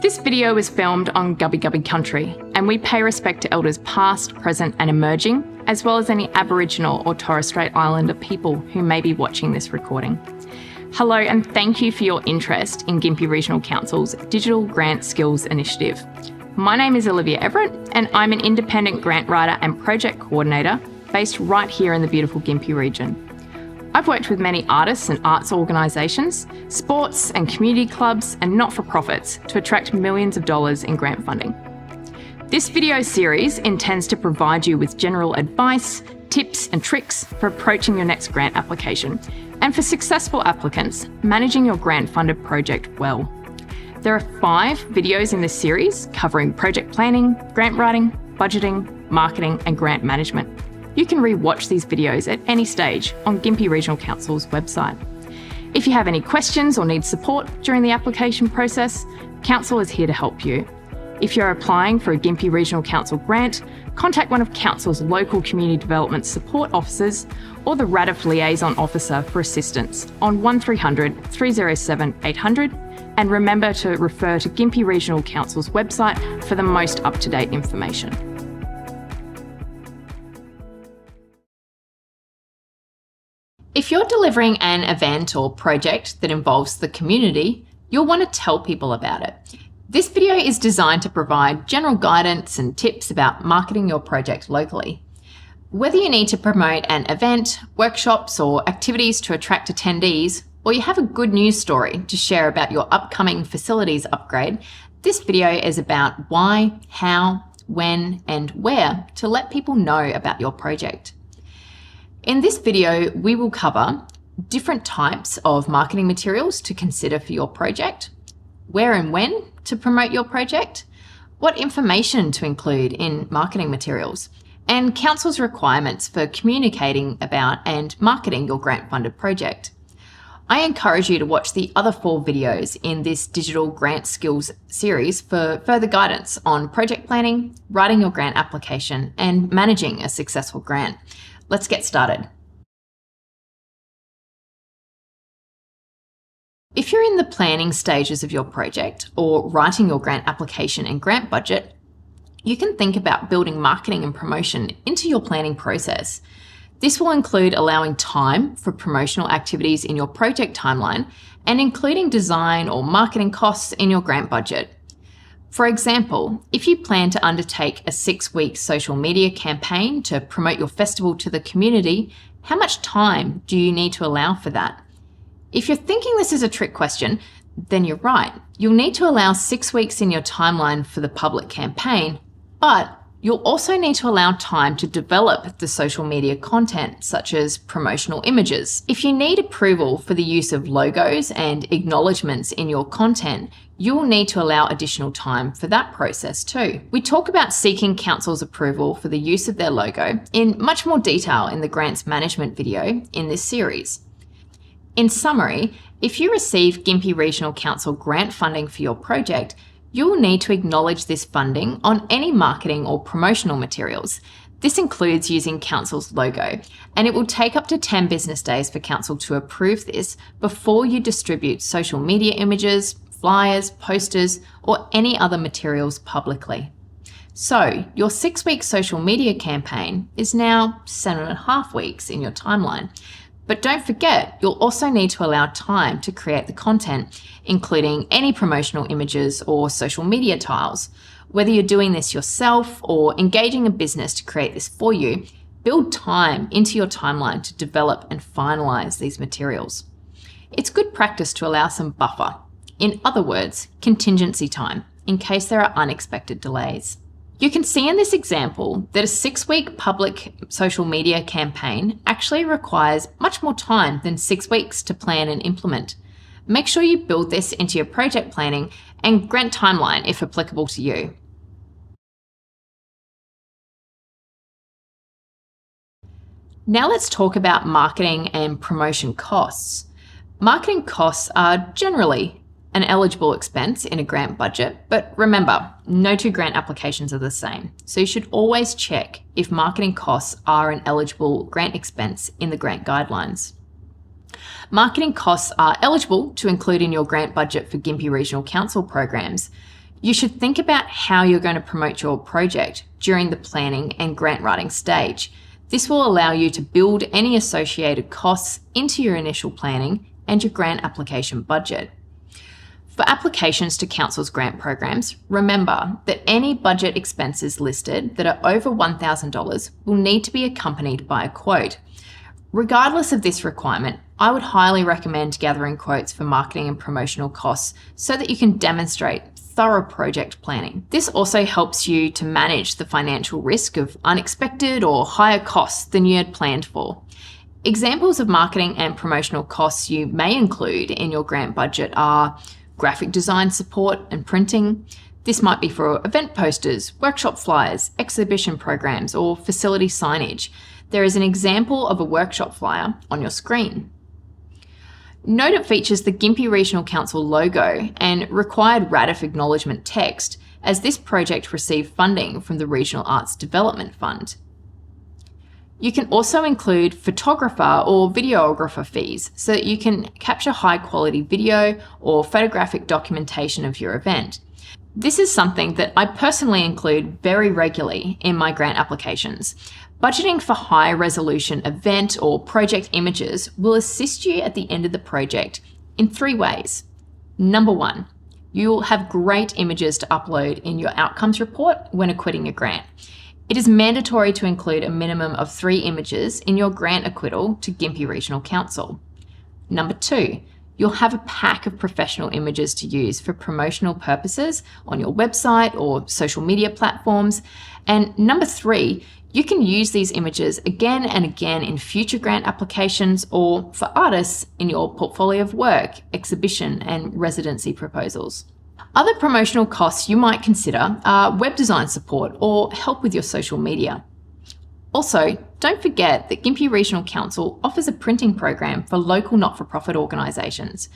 This video was filmed on Gubbi Gubbi country, and we pay respect to elders past, present and emerging, as well as any Aboriginal or Torres Strait Islander people who may be watching this recording. Hello and thank you for your interest in Gympie Regional Council's Digital Grant Skills Initiative. My name is Olivia Everett and I'm an independent grant writer and project coordinator based right here in the beautiful Gympie region. I've worked with many artists and arts organisations, sports and community clubs and not-for-profits to attract millions of dollars in grant funding. This video series intends to provide you with general advice, tips and tricks for approaching your next grant application and for successful applicants managing your grant-funded project well. There are 5 videos in this series covering project planning, grant writing, budgeting, marketing and grant management. You can re-watch these videos at any stage on Gympie Regional Council's website. If you have any questions or need support during the application process, Council is here to help you. If you're applying for a Gympie Regional Council grant, contact one of Council's local community development support officers or the RADF liaison officer for assistance on 1300 307 800 and remember to refer to Gympie Regional Council's website for the most up-to-date information. If you're delivering an event or project that involves the community, you'll want to tell people about it. This video is designed to provide general guidance and tips about marketing your project locally. Whether you need to promote an event, workshops or activities to attract attendees, or you have a good news story to share about your upcoming facilities upgrade, this video is about why, how, when and where to let people know about your project. In this video, we will cover different types of marketing materials to consider for your project, where and when to promote your project, what information to include in marketing materials, and Council's requirements for communicating about and marketing your grant-funded project. I encourage you to watch the other 4 videos in this Digital Grant Skills series for further guidance on project planning, writing your grant application, and managing a successful grant. Let's get started. If you're in the planning stages of your project or writing your grant application and grant budget, you can think about building marketing and promotion into your planning process. This will include allowing time for promotional activities in your project timeline and including design or marketing costs in your grant budget. For example, if you plan to undertake a 6-week social media campaign to promote your festival to the community, how much time do you need to allow for that? If you're thinking this is a trick question, then you're right. You'll need to allow 6 weeks in your timeline for the public campaign, but you'll also need to allow time to develop the social media content, such as promotional images. If you need approval for the use of logos and acknowledgements in your content, you will need to allow additional time for that process too. We talk about seeking Council's approval for the use of their logo in much more detail in the grants management video in this series. In summary, if you receive Gympie Regional Council grant funding for your project, you will need to acknowledge this funding on any marketing or promotional materials. This includes using Council's logo, and it will take up to 10 business days for Council to approve this before you distribute social media images, flyers, posters, or any other materials publicly. So, your 6-week social media campaign is now 7.5 weeks in your timeline. But don't forget, you'll also need to allow time to create the content, including any promotional images or social media tiles. Whether you're doing this yourself or engaging a business to create this for you, build time into your timeline to develop and finalize these materials. It's good practice to allow some buffer. In other words, contingency time, in case there are unexpected delays. You can see in this example that a 6-week public social media campaign actually requires much more time than 6 weeks to plan and implement. Make sure you build this into your project planning and grant timeline if applicable to you. Now let's talk about marketing and promotion costs. Marketing costs are generally an eligible expense in a grant budget, but remember, no 2 grant applications are the same. So you should always check if marketing costs are an eligible grant expense in the grant guidelines. Marketing costs are eligible to include in your grant budget for Gympie Regional Council programs. You should think about how you're going to promote your project during the planning and grant writing stage. This will allow you to build any associated costs into your initial planning and your grant application budget. For applications to Council's grant programs, remember that any budget expenses listed that are over $1,000 will need to be accompanied by a quote. Regardless of this requirement, I would highly recommend gathering quotes for marketing and promotional costs so that you can demonstrate thorough project planning. This also helps you to manage the financial risk of unexpected or higher costs than you had planned for. Examples of marketing and promotional costs you may include in your grant budget are graphic design support and printing. This might be for event posters, workshop flyers, exhibition programs, or facility signage. There is an example of a workshop flyer on your screen. Note it features the Gympie Regional Council logo and required RADF acknowledgement text, as this project received funding from the Regional Arts Development Fund. You can also include photographer or videographer fees so that you can capture high quality video or photographic documentation of your event. This is something that I personally include very regularly in my grant applications. Budgeting for high resolution event or project images will assist you at the end of the project in 3 ways. Number 1, you'll have great images to upload in your outcomes report when acquitting a grant. It is mandatory to include a minimum of 3 images in your grant acquittal to Gympie Regional Council. Number 2, you'll have a pack of professional images to use for promotional purposes on your website or social media platforms. And number 3, you can use these images again and again in future grant applications or for artists in your portfolio of work, exhibition, and residency proposals. Other promotional costs you might consider are web design support or help with your social media. Also, don't forget that Gympie Regional Council offers a printing program for local not-for-profit organisations.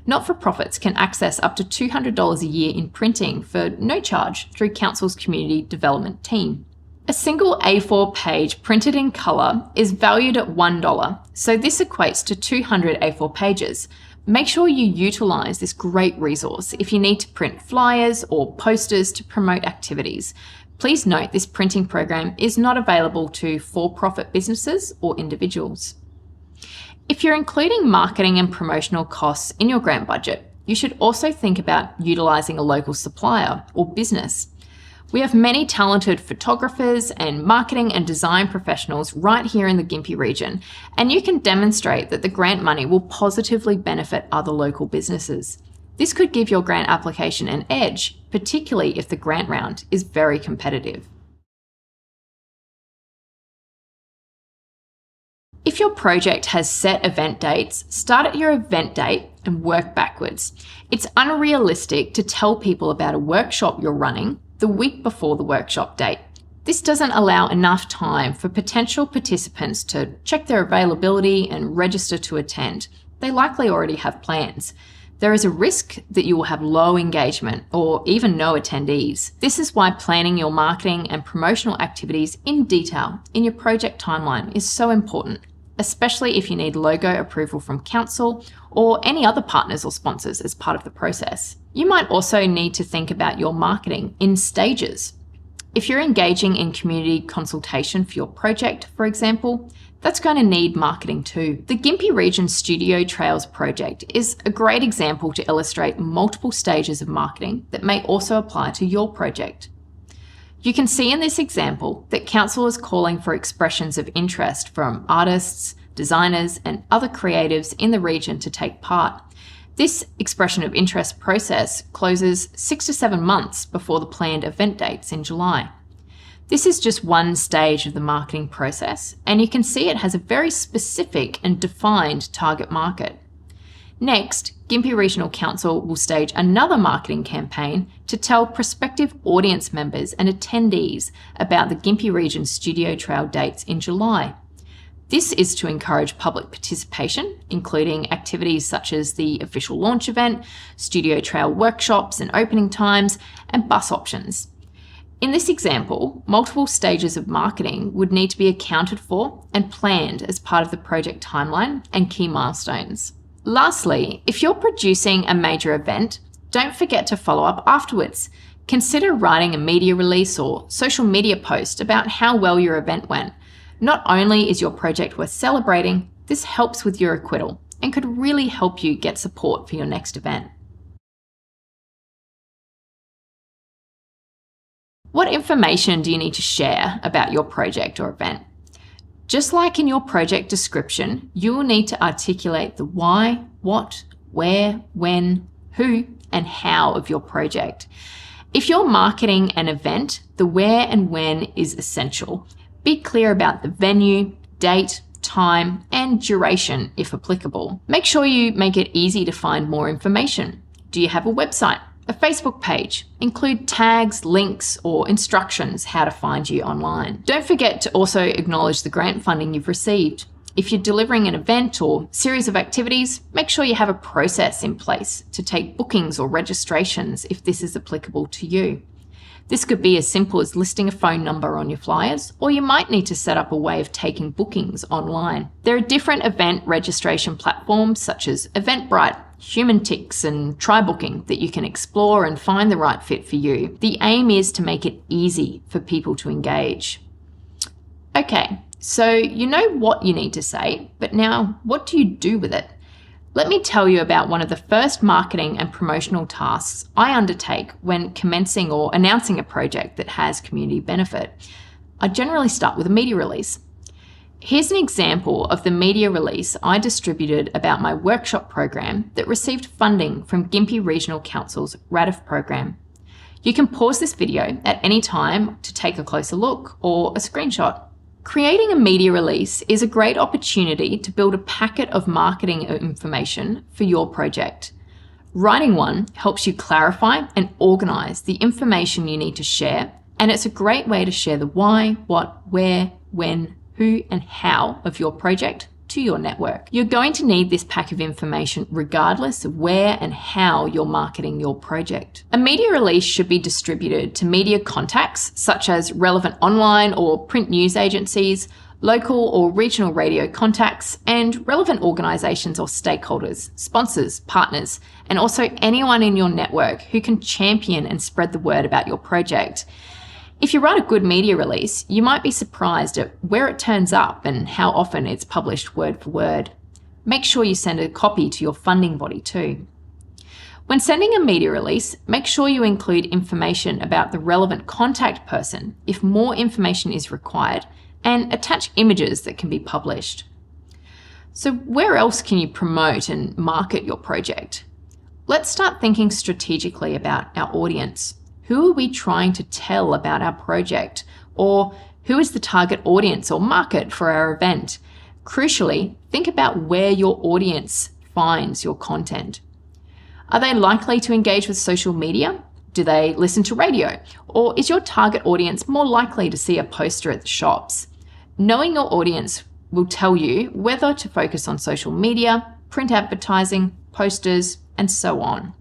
Not-for-profits can access up to $200 a year in printing for no charge through Council's community development team. A single A4 page printed in colour is valued at $1, so this equates to 200 A4 pages. Make sure you utilise this great resource if you need to print flyers or posters to promote activities. Please note this printing program is not available to for-profit businesses or individuals. If you're including marketing and promotional costs in your grant budget, you should also think about utilising a local supplier or business. We have many talented photographers and marketing and design professionals right here in the Gympie region, and you can demonstrate that the grant money will positively benefit other local businesses. This could give your grant application an edge, particularly if the grant round is very competitive. If your project has set event dates, start at your event date and work backwards. It's unrealistic to tell people about a workshop you're running the week before the workshop date. This doesn't allow enough time for potential participants to check their availability and register to attend. They likely already have plans. There is a risk that you will have low engagement or even no attendees. This is why planning your marketing and promotional activities in detail in your project timeline is so important, especially if you need logo approval from council or any other partners or sponsors as part of the process. You might also need to think about your marketing in stages. If you're engaging in community consultation for your project, for example, that's going to need marketing too. The Gympie Region Studio Trails project is a great example to illustrate multiple stages of marketing that may also apply to your project. You can see in this example that Council is calling for expressions of interest from artists, designers, and other creatives in the region to take part. This expression of interest process closes 6 to 7 months before the planned event dates in July. This is just one stage of the marketing process, and you can see it has a very specific and defined target market. Next, Gympie Regional Council will stage another marketing campaign to tell prospective audience members and attendees about the Gympie Region Studio Trail dates in July. This is to encourage public participation, including activities such as the official launch event, Studio Trail workshops and opening times, and bus options. In this example, multiple stages of marketing would need to be accounted for and planned as part of the project timeline and key milestones. Lastly, if you're producing a major event, don't forget to follow up afterwards. Consider writing a media release or social media post about how well your event went. Not only is your project worth celebrating, this helps with your acquittal and could really help you get support for your next event. What information do you need to share about your project or event? Just like in your project description, you will need to articulate the why, what, where, when, who, and how of your project. If you're marketing an event, the where and when is essential. Be clear about the venue, date, time, and duration if applicable. Make sure you make it easy to find more information. Do you have a website? A Facebook page? Include tags, links, or instructions how to find you online. Don't forget to also acknowledge the grant funding you've received. If you're delivering an event or series of activities, make sure you have a process in place to take bookings or registrations if this is applicable to you. This could be as simple as listing a phone number on your flyers, or you might need to set up a way of taking bookings online. There are different event registration platforms such as Eventbrite, Humanitix, and TryBooking that you can explore and find the right fit for you. The aim is to make it easy for people to engage. Okay, so you know what you need to say, but now what do you do with it? Let me tell you about one of the first marketing and promotional tasks I undertake when commencing or announcing a project that has community benefit. I generally start with a media release. Here's an example of the media release I distributed about my workshop program that received funding from Gympie Regional Council's RADIF program. You can pause this video at any time to take a closer look or a screenshot. Creating a media release is a great opportunity to build a packet of marketing information for your project. Writing one helps you clarify and organise the information you need to share, and it's a great way to share the why, what, where, when, who, and how of your project to your network. You're going to need this pack of information regardless of where and how you're marketing your project. A media release should be distributed to media contacts such as relevant online or print news agencies, local or regional radio contacts, and relevant organisations or stakeholders, sponsors, partners, and also anyone in your network who can champion and spread the word about your project. If you write a good media release, you might be surprised at where it turns up and how often it's published word for word. Make sure you send a copy to your funding body too. When sending a media release, make sure you include information about the relevant contact person if more information is required, and attach images that can be published. So where else can you promote and market your project? Let's start thinking strategically about our audience. Who are we trying to tell about our project? Or who is the target audience or market for our event? Crucially, think about where your audience finds your content. Are they likely to engage with social media? Do they listen to radio? Or is your target audience more likely to see a poster at the shops? Knowing your audience will tell you whether to focus on social media, print advertising, posters, and so on.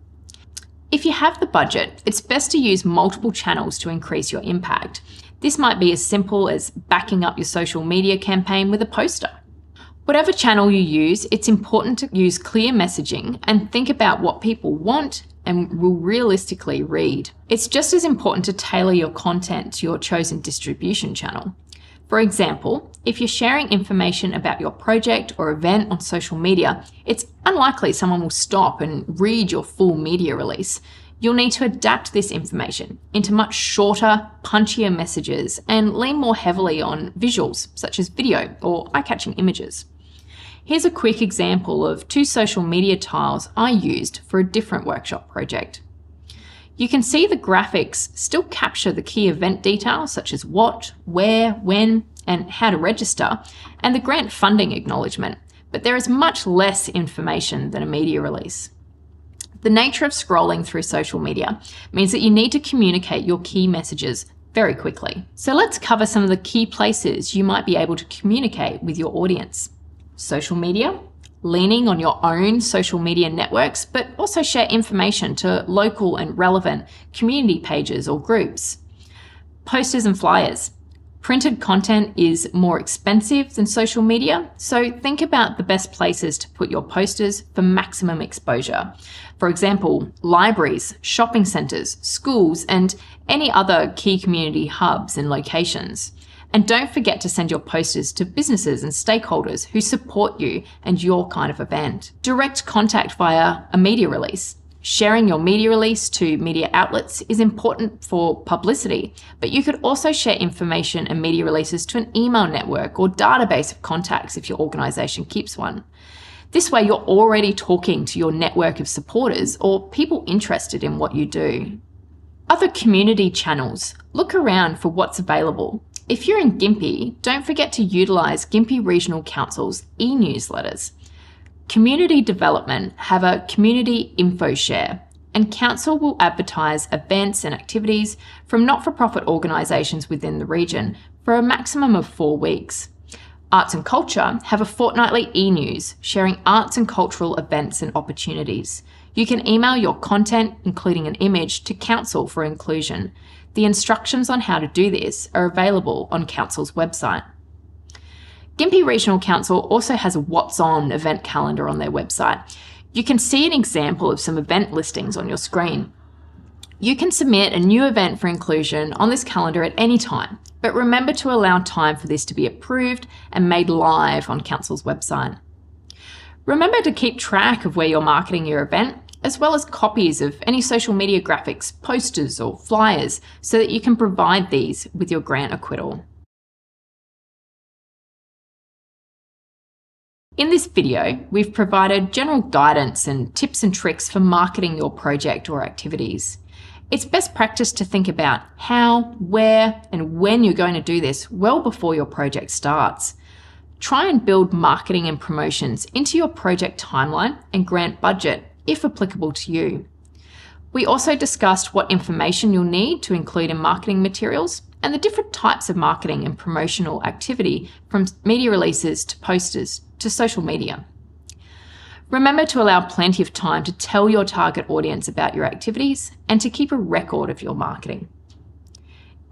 If you have the budget, it's best to use multiple channels to increase your impact. This might be as simple as backing up your social media campaign with a poster. Whatever channel you use, it's important to use clear messaging and think about what people want and will realistically read. It's just as important to tailor your content to your chosen distribution channel. For example, if you're sharing information about your project or event on social media, it's unlikely someone will stop and read your full media release. You'll need to adapt this information into much shorter, punchier messages and lean more heavily on visuals, such as video or eye-catching images. Here's a quick example of 2 social media tiles I used for a different workshop project. You can see the graphics still capture the key event details such as what, where, when, and how to register, and the grant funding acknowledgement, but there is much less information than a media release. The nature of scrolling through social media means that you need to communicate your key messages very quickly. So let's cover some of the key places you might be able to communicate with your audience. Social media, leaning on your own social media networks, but also share information to local and relevant community pages or groups. Posters and flyers. Printed content is more expensive than social media, so think about the best places to put your posters for maximum exposure. For example, libraries, shopping centres, schools, and any other key community hubs and locations. And don't forget to send your posters to businesses and stakeholders who support you and your kind of event. Direct contact via a media release. Sharing your media release to media outlets is important for publicity, but you could also share information and media releases to an email network or database of contacts if your organisation keeps one. This way, you're already talking to your network of supporters or people interested in what you do. Other community channels. Look around for what's available. If you're in Gympie, don't forget to utilise Gympie Regional Council's e-newsletters. Community Development have a community info share, and Council will advertise events and activities from not-for-profit organisations within the region for a maximum of 4 weeks. Arts and Culture have a fortnightly e-news sharing arts and cultural events and opportunities. You can email your content, including an image, to Council for inclusion. The instructions on how to do this are available on Council's website. Gympie Regional Council also has a What's On event calendar on their website. You can see an example of some event listings on your screen. You can submit a new event for inclusion on this calendar at any time, but remember to allow time for this to be approved and made live on Council's website. Remember to keep track of where you're marketing your event, as well as copies of any social media graphics, posters or flyers, so that you can provide these with your grant acquittal. In this video, we've provided general guidance and tips and tricks for marketing your project or activities. It's best practice to think about how, where, and when you're going to do this well before your project starts. Try and build marketing and promotions into your project timeline and grant budget, if applicable to you. We also discussed what information you'll need to include in marketing materials and the different types of marketing and promotional activity, from media releases to posters to social media. Remember to allow plenty of time to tell your target audience about your activities and to keep a record of your marketing.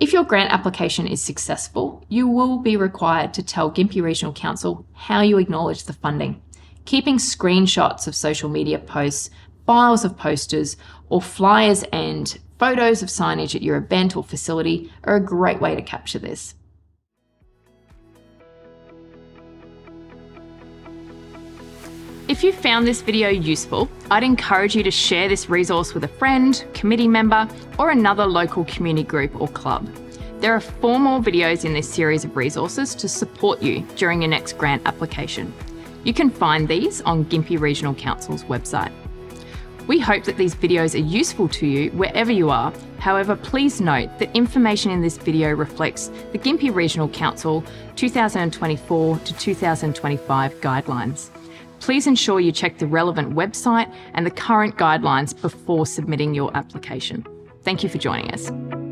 If your grant application is successful, you will be required to tell Gympie Regional Council how you acknowledge the funding. Keeping screenshots of social media posts, files of posters, or flyers and photos of signage at your event or facility are a great way to capture this. If you found this video useful, I'd encourage you to share this resource with a friend, committee member, or another local community group or club. There are 4 more videos in this series of resources to support you during your next grant application. You can find these on Gympie Regional Council's website. We hope that these videos are useful to you wherever you are. However, please note that information in this video reflects the Gympie Regional Council 2024 to 2025 guidelines. Please ensure you check the relevant website and the current guidelines before submitting your application. Thank you for joining us.